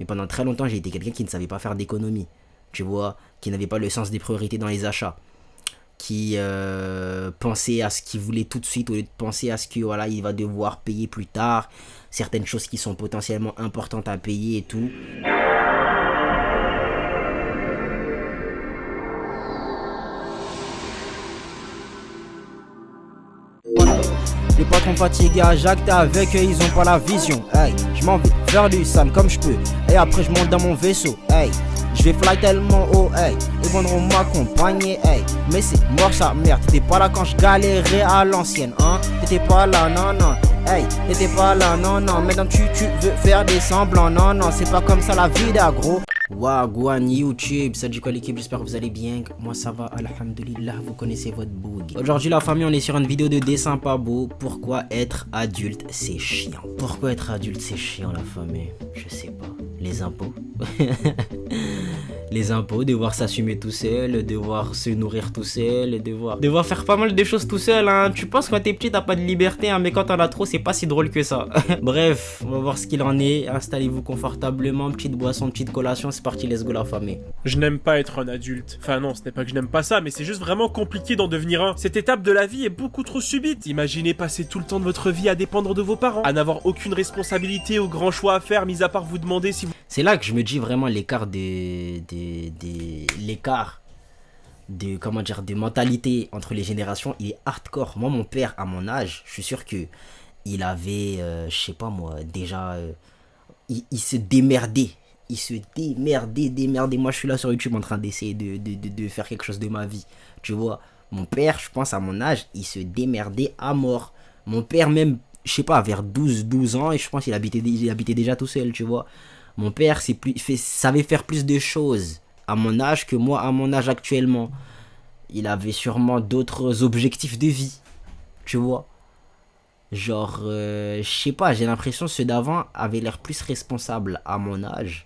pendant très longtemps, j'ai été quelqu'un qui ne savait pas faire d'économie. Tu vois, qui n'avait pas le sens des priorités dans les achats. Qui pensait à ce qu'il voulait tout de suite au lieu de penser à ce que voilà, il va devoir payer plus tard. Certaines choses qui sont potentiellement importantes à payer et tout. Les patrons fatigués à Jacques, t'es avec eux, ils ont pas la vision. Hey, je m'en vais faire du sale comme je peux. Et après je monte dans mon vaisseau. Hey, je vais fly tellement haut. Hey, ils viendront m'accompagner. Hey, mais c'est mort sa mère. T'étais pas là quand je galérais à l'ancienne, hein. T'étais pas là, non, non. Hey, t'étais pas là, non, non. Maintenant tu veux faire des semblants. Non, non, c'est pas comme ça la vie d'agro. Wagwan YouTube, ça dit quoi l'équipe, j'espère que vous allez bien. Moi ça va, alhamdulillah, vous connaissez votre bug. Aujourd'hui la famille, on est sur une vidéo de dessin pas beau. Pourquoi être adulte c'est chiant? Pourquoi être adulte c'est chiant la famille? Je sais pas. Les impôts. Les impôts, devoir s'assumer tout seul, devoir se nourrir tout seul, devoir faire pas mal de choses tout seul, hein. Tu penses quand t'es petit t'as pas de liberté, hein, mais quand t'en as trop c'est pas si drôle que ça. Bref, on va voir ce qu'il en est. Installez-vous confortablement, petite boisson, petite collation, c'est parti, let's go la famille. Je n'aime pas être un adulte. Enfin non, ce n'est pas que je n'aime pas ça, mais c'est juste vraiment compliqué d'en devenir un. Cette étape de la vie est beaucoup trop subite. Imaginez passer tout le temps de votre vie à dépendre de vos parents, à n'avoir aucune responsabilité ou grand choix à faire, mis à part vous demander si vous... C'est là que je me dis vraiment l'écart comment dire, de mentalité entre les générations, il est hardcore. Moi, mon père, à mon âge, je suis sûr que il avait, je sais pas moi, déjà, il se démerdait. Il se démerdait. Moi, je suis là sur YouTube en train d'essayer de faire quelque chose de ma vie. Tu vois, mon père, je pense à mon âge, il se démerdait à mort. Mon père, même, je sais pas, vers 12 ans, et je pense qu'il habitait déjà tout seul, tu vois. Mon père savait faire plus de choses à mon âge que moi à mon âge actuellement. Il avait sûrement d'autres objectifs de vie, tu vois. Genre, je sais pas, j'ai l'impression que ceux d'avant avaient l'air plus responsables à mon âge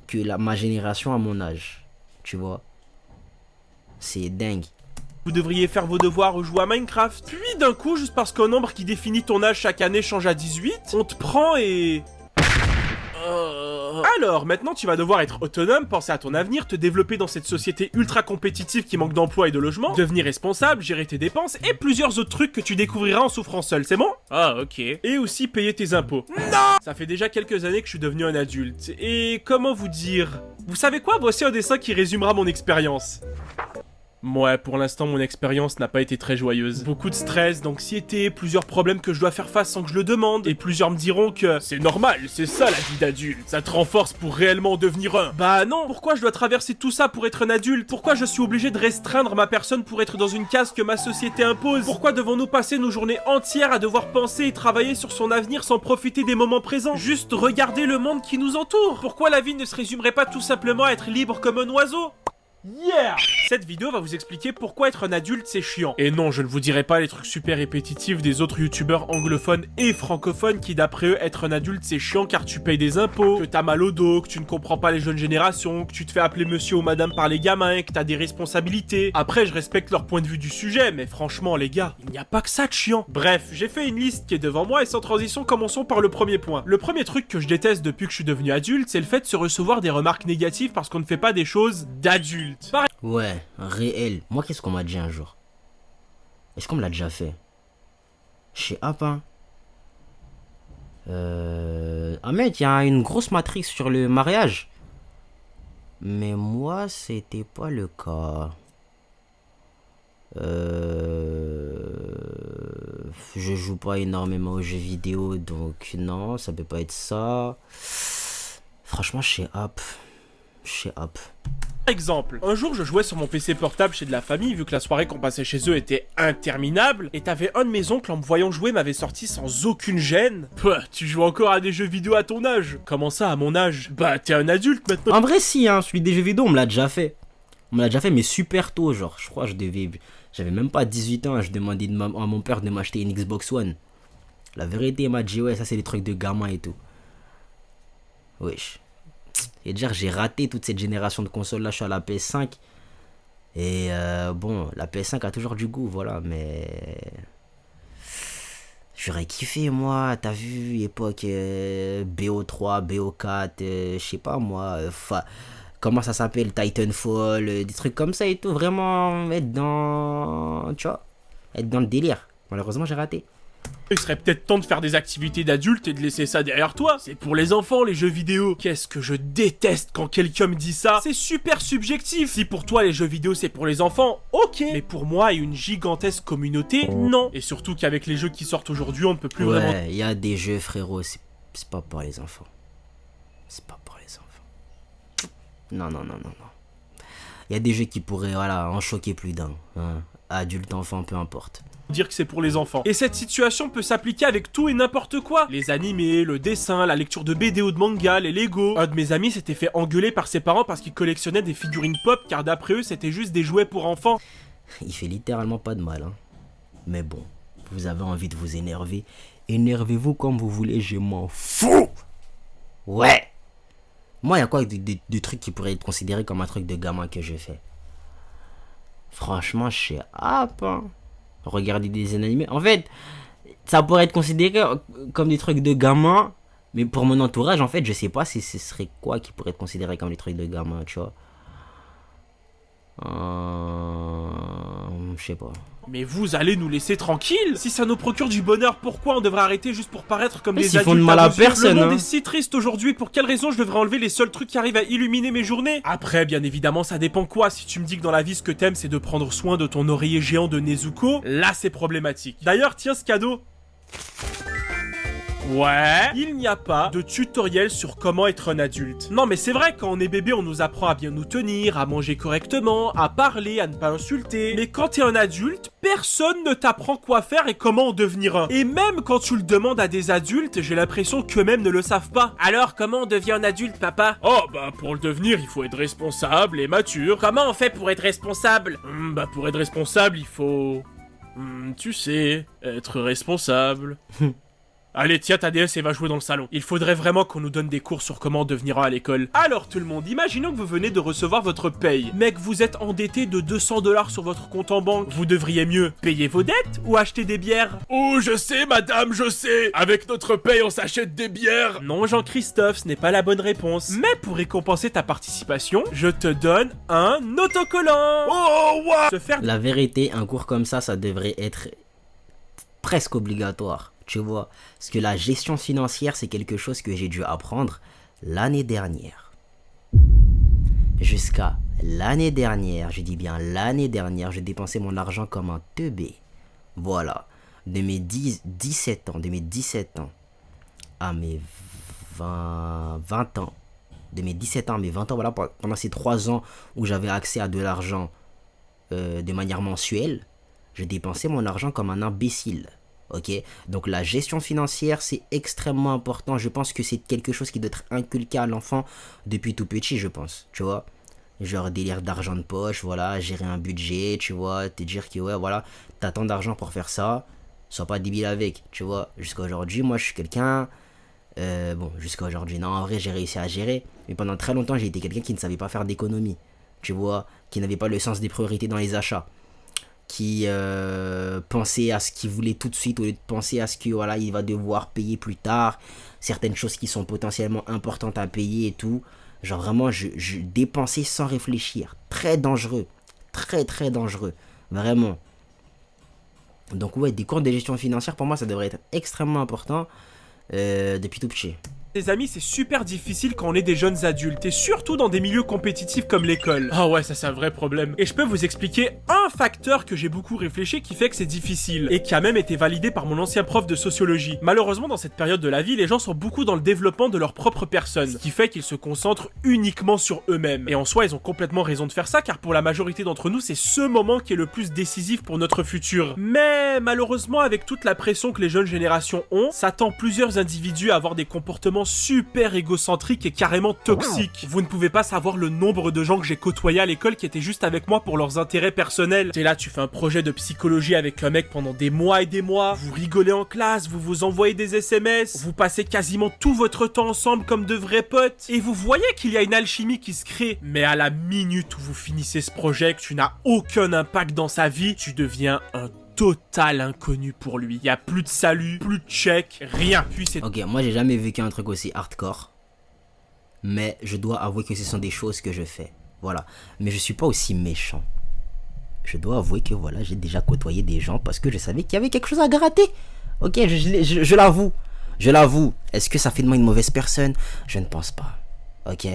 que ma génération à mon âge, tu vois. C'est dingue. Vous devriez faire vos devoirs ou jouer à Minecraft. Puis d'un coup, juste parce qu'un nombre qui définit ton âge chaque année change à 18, on te prend et... Alors, maintenant tu vas devoir être autonome, penser à ton avenir, te développer dans cette société ultra compétitive qui manque d'emploi et de logement, devenir responsable, gérer tes dépenses et plusieurs autres trucs que tu découvriras en souffrant seul, c'est bon? Ah, ok. Et aussi payer tes impôts. Non! Ça fait déjà quelques années que je suis devenu un adulte. Et comment vous dire? Vous savez quoi? Voici un dessin qui résumera mon expérience. Ouais, pour l'instant, mon expérience n'a pas été très joyeuse. Beaucoup de stress, d'anxiété, plusieurs problèmes que je dois faire face sans que je le demande. Et plusieurs me diront que c'est normal, c'est ça la vie d'adulte. Ça te renforce pour réellement devenir un. Bah non, pourquoi je dois traverser tout ça pour être un adulte? Pourquoi je suis obligé de restreindre ma personne pour être dans une case que ma société impose? Pourquoi devons-nous passer nos journées entières à devoir penser et travailler sur son avenir sans profiter des moments présents? Juste regarder le monde qui nous entoure. Pourquoi la vie ne se résumerait pas tout simplement à être libre comme un oiseau? Yeah! Cette vidéo va vous expliquer pourquoi être un adulte c'est chiant. Et non, je ne vous dirai pas les trucs super répétitifs des autres youtubeurs anglophones et francophones qui d'après eux être un adulte c'est chiant car tu payes des impôts, que t'as mal au dos, que tu ne comprends pas les jeunes générations, que tu te fais appeler monsieur ou madame par les gamins, que t'as des responsabilités. Après je respecte leur point de vue du sujet, mais franchement les gars, il n'y a pas que ça de chiant. Bref, j'ai fait une liste qui est devant moi et sans transition commençons par le premier point. Le premier truc que je déteste depuis que je suis devenu adulte, c'est le fait de se recevoir des remarques négatives parce qu'on ne fait pas des choses d'adultes. Ouais, réel. Moi, qu'est-ce qu'on m'a dit un jour? Est-ce qu'on me l'a déjà fait? Chez Apin. Ah mec, il y a une grosse matrix sur le mariage. Mais moi, c'était pas le cas. Je joue pas énormément aux jeux vidéo, donc non, ça peut pas être ça. Franchement, chez App. Exemple, un jour je jouais sur mon PC portable chez de la famille vu que la soirée qu'on passait chez eux était interminable et t'avais un de mes oncles en me voyant jouer m'avait sorti sans aucune gêne. Pouah, tu joues encore à des jeux vidéo à ton âge? Comment ça à mon âge? Bah t'es un adulte maintenant. En vrai si hein, celui des jeux vidéo on me l'a déjà fait. On me l'a déjà fait mais super tôt genre, je crois que j'avais même pas 18 ans, je demandais à mon père de m'acheter une Xbox One. La vérité il m'a dit ouais ça c'est des trucs de gamin et tout. Wesh. Et dire j'ai raté toute cette génération de consoles là, je suis à la PS5 et bon la PS5 a toujours du goût voilà mais J'aurais kiffé, moi, t'as vu, époque BO3, BO4, je sais pas moi, comment ça s'appelle, Titanfall, des trucs comme ça et tout, vraiment être dans, tu vois, être dans le délire. Malheureusement, j'ai raté. Il serait peut-être temps de faire des activités d'adultes et de laisser ça derrière toi. C'est pour les enfants, les jeux vidéo. Qu'est-ce que je déteste quand quelqu'un me dit ça. C'est super subjectif. Si pour toi les jeux vidéo c'est pour les enfants, ok. Mais pour moi et une gigantesque communauté, non. Et surtout qu'avec les jeux qui sortent aujourd'hui, on ne peut plus vraiment... Ouais, il y a des jeux, frérot, c'est pas pour les enfants. C'est pas pour les enfants. Non, non, non, non, non. Il y a des jeux qui pourraient, voilà, en choquer plus d'un. Hein. Adulte, enfant, peu importe. Dire que c'est pour les enfants. Et cette situation peut s'appliquer avec tout et n'importe quoi. Les animés, le dessin, la lecture de BD ou de manga, les Lego. Un de mes amis s'était fait engueuler par ses parents parce qu'il collectionnait des figurines pop car d'après eux c'était juste des jouets pour enfants. Il fait littéralement pas de mal, hein. Mais bon, vous avez envie de vous énerver. Énervez-vous comme vous voulez, je m'en fous. Ouais. Moi, il y a quoi de trucs qui pourraient être considérés comme un truc de gamin que je fais? Franchement, je sais pas, hein. Regarder des animés. En fait, ça pourrait être considéré comme des trucs de gamin, mais pour mon entourage, en fait, je sais pas si ce serait quoi qui pourrait être considéré comme des trucs de gamin, tu vois. Je sais pas. Mais vous allez nous laisser tranquilles? Si ça nous procure du bonheur, pourquoi on devrait arrêter juste pour paraître comme des adultes? Ils font de mal à personne. Le monde hein. est si triste aujourd'hui, pour quelle raison je devrais enlever les seuls trucs qui arrivent à illuminer mes journées? Après, bien évidemment, ça dépend quoi. Si tu me dis que dans la vie, ce que t'aimes, c'est de prendre soin de ton oreiller géant de Nezuko, là, c'est problématique. D'ailleurs, tiens ce cadeau. Ouais, il n'y a pas de tutoriel sur comment être un adulte. Non mais c'est vrai, quand on est bébé, on nous apprend à bien nous tenir, à manger correctement, à parler, à ne pas insulter. Mais quand t'es un adulte, personne ne t'apprend quoi faire et comment en devenir un. Et même quand tu le demandes à des adultes, j'ai l'impression qu'eux-mêmes ne le savent pas. Alors comment on devient un adulte, papa? Oh bah pour le devenir, il faut être responsable et mature. Comment on fait pour être responsable? Bah pour être responsable, il faut... tu sais, être responsable. Allez, tiens ta DS et va jouer dans le salon. Il faudrait vraiment qu'on nous donne des cours sur comment devenir un à l'école. Alors tout le monde, imaginons que vous venez de recevoir votre paye. Mais que vous êtes endetté de 200$ sur votre compte en banque. Vous devriez mieux payer vos dettes ou acheter des bières? Oh, je sais madame, je sais. Avec notre paye, on s'achète des bières. Non Jean-Christophe, ce n'est pas la bonne réponse. Mais pour récompenser ta participation, je te donne un autocollant. Oh, ouais. Se faire... La vérité, un cours comme ça devrait être presque obligatoire. Tu vois, parce que la gestion financière, c'est quelque chose que j'ai dû apprendre l'année dernière. Jusqu'à l'année dernière, je dis bien l'année dernière, je dépensais mon argent comme un teubé. Voilà, de mes 17 ans à mes 20 ans, de mes 17 ans à mes 20 ans, voilà, pendant ces 3 ans où j'avais accès à de l'argent de manière mensuelle, je dépensais mon argent comme un imbécile. Ok, donc la gestion financière c'est extrêmement important. Je pense que c'est quelque chose qui doit être inculqué à l'enfant depuis tout petit, je pense. Tu vois, genre délire d'argent de poche, voilà, gérer un budget, tu vois, te dire que ouais, voilà, t'as tant d'argent pour faire ça, sois pas débile avec, tu vois. Jusqu'à aujourd'hui, moi je suis quelqu'un. Bon, jusqu'à aujourd'hui, non, en vrai j'ai réussi à gérer, mais pendant très longtemps j'ai été quelqu'un qui ne savait pas faire d'économie, tu vois, qui n'avait pas le sens des priorités dans les achats. Qui pensait à ce qu'il voulait tout de suite au lieu de penser à ce que voilà il va devoir payer plus tard, certaines choses qui sont potentiellement importantes à payer et tout. Genre vraiment je dépensais sans réfléchir, très dangereux, très très dangereux, vraiment. Donc ouais, des cours de gestion financière pour moi ça devrait être extrêmement important depuis tout petit. Les amis, c'est super difficile quand on est des jeunes adultes, et surtout dans des milieux compétitifs comme l'école. Ah ouais, ça c'est un vrai problème. Et je peux vous expliquer un facteur que j'ai beaucoup réfléchi qui fait que c'est difficile, et qui a même été validé par mon ancien prof de sociologie. Malheureusement, dans cette période de la vie, les gens sont beaucoup dans le développement de leur propre personne, ce qui fait qu'ils se concentrent uniquement sur eux-mêmes. Et en soi, ils ont complètement raison de faire ça, car pour la majorité d'entre nous, c'est ce moment qui est le plus décisif pour notre futur. Mais malheureusement, avec toute la pression que les jeunes générations ont, ça tend plusieurs individus à avoir des comportements super égocentrique et carrément toxique. Vous ne pouvez pas savoir le nombre de gens que j'ai côtoyés à l'école qui étaient juste avec moi pour leurs intérêts personnels. T'es là, tu fais un projet de psychologie avec un mec pendant des mois et des mois, vous rigolez en classe, vous vous envoyez des SMS, vous passez quasiment tout votre temps ensemble comme de vrais potes, et vous voyez qu'il y a une alchimie qui se crée. Mais à la minute où vous finissez ce projet, que tu n'as aucun impact dans sa vie, tu deviens un total inconnu pour lui. Y a plus de salut, plus de chèque, rien. Puis c'est... Ok, moi j'ai jamais vécu un truc aussi hardcore. Mais je dois avouer que ce sont des choses que je fais. Voilà. Mais je suis pas aussi méchant. Je dois avouer que voilà, j'ai déjà côtoyé des gens parce que je savais qu'il y avait quelque chose à gratter. Ok, je l'avoue. Je l'avoue. Est-ce que ça fait de moi une mauvaise personne? Je ne pense pas. Ok.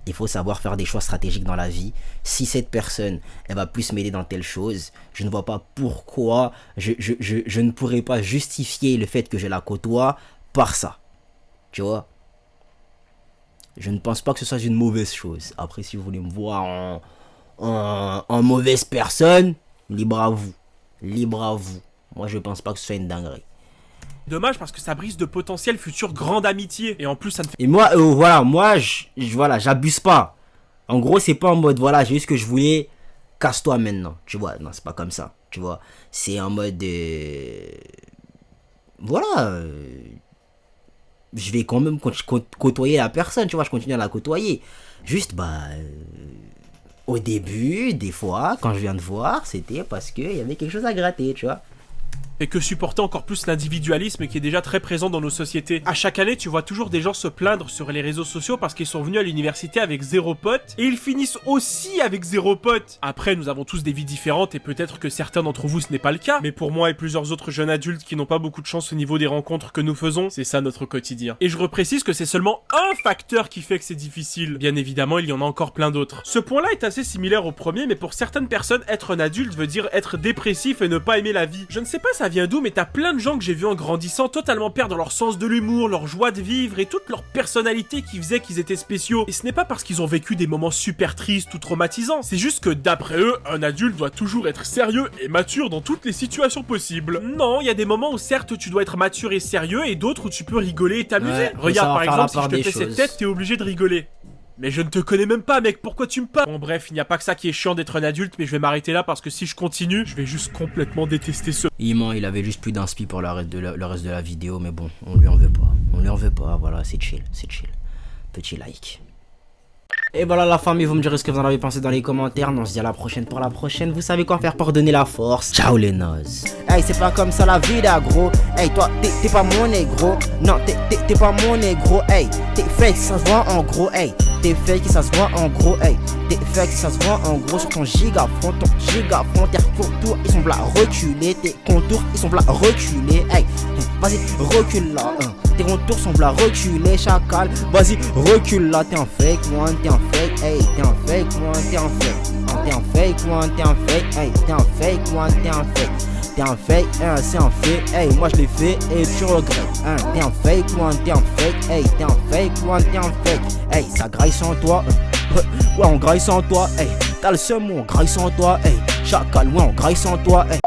Il faut savoir faire des choix stratégiques dans la vie. Si cette personne, elle va plus m'aider dans telle chose, je ne vois pas pourquoi je ne pourrais pas justifier le fait que je la côtoie par ça. Tu vois? Je ne pense pas que ce soit une mauvaise chose. Après, si vous voulez me voir en mauvaise personne, libre à vous. Libre à vous. Moi, je pense pas que ce soit une dinguerie. Dommage parce que ça brise de potentielle future grande amitié. Et en plus, ça ne fait... Et moi, voilà, voilà, j'abuse pas. En gros, c'est pas en mode, voilà, j'ai eu ce que je voulais, casse-toi maintenant. Tu vois, non, c'est pas comme ça. Tu vois, c'est en mode, voilà, je vais quand même côtoyer la personne, tu vois, je continue à la côtoyer. Juste, au début, des fois, quand je viens de voir, c'était parce qu'il y avait quelque chose à gratter, tu vois. Et que supporter encore plus l'individualisme qui est déjà très présent dans nos sociétés. À chaque année, tu vois toujours des gens se plaindre sur les réseaux sociaux parce qu'ils sont venus à l'université avec 0 pote et ils finissent aussi avec 0 pote. Après, nous avons tous des vies différentes et peut-être que certains d'entre vous ce n'est pas le cas, mais pour moi et plusieurs autres jeunes adultes qui n'ont pas beaucoup de chance au niveau des rencontres que nous faisons, c'est ça notre quotidien. Et je reprécise que c'est seulement un facteur qui fait que c'est difficile. Bien évidemment, il y en a encore plein d'autres. Ce point-là est assez similaire au premier, mais pour certaines personnes, être un adulte veut dire être dépressif et ne pas aimer la vie. Je ne sais pas ça vient d'où, mais t'as plein de gens que j'ai vus en grandissant totalement perdre leur sens de l'humour, leur joie de vivre et toute leur personnalité qui faisait qu'ils étaient spéciaux. Et ce n'est pas parce qu'ils ont vécu des moments super tristes ou traumatisants, c'est juste que d'après eux, un adulte doit toujours être sérieux et mature dans toutes les situations possibles. Non, il y a des moments où certes tu dois être mature et sérieux et d'autres où tu peux rigoler et t'amuser. Ouais, regarde par exemple, si je te fais choses. cette tête, t'es obligé de rigoler. Mais je ne te connais même pas, mec, pourquoi tu me parles? Bon bref, il n'y a pas que ça qui est chiant d'être un adulte, mais je vais m'arrêter là parce que si je continue, je vais juste complètement détester ce... Il avait juste plus d'inspi pour le reste de la vidéo, mais bon, on lui en veut pas. On lui en veut pas, voilà, c'est chill, c'est chill. Petit like. Et voilà la famille, vous me direz ce que vous en avez pensé dans les commentaires. On se dit à la prochaine pour la prochaine. Vous savez quoi faire pour donner la force. Ciao les nozes. Hey, c'est pas comme ça la vie gros. Hey, toi, t'es pas mon négro. Non, t'es pas mon négro. Hey, t'es fake, ça se voit en gros. Hey, t'es fake, ça se voit en gros. Hey, t'es fake, ça se voit en gros sur ton gigafront. Tes contours, ils sont là reculés. Tes contours, ils sont là reculés. Hey, vas-y, recule là. Tes contours sont là reculés, chacal. Vas-y, recule là. T'es un fake, one, t'es un fake. Hey, t'es un fake, one, t'es un fake. T'es un fake, one, t'es un fake. Hey, t'es un fake, one, t'es un fake. T'es un fake, c'est un fait, hey, moi je l'ai fait et tu regrettes, t'es un fake, one, t'es un fake, hey, t'es un fake, one, t'es un fake, hey, ça graille sans toi, ouais, on graille sans toi, hey, t'as le seum, on graille sans toi, hey, chacal, ouais, on graille sans toi, hey.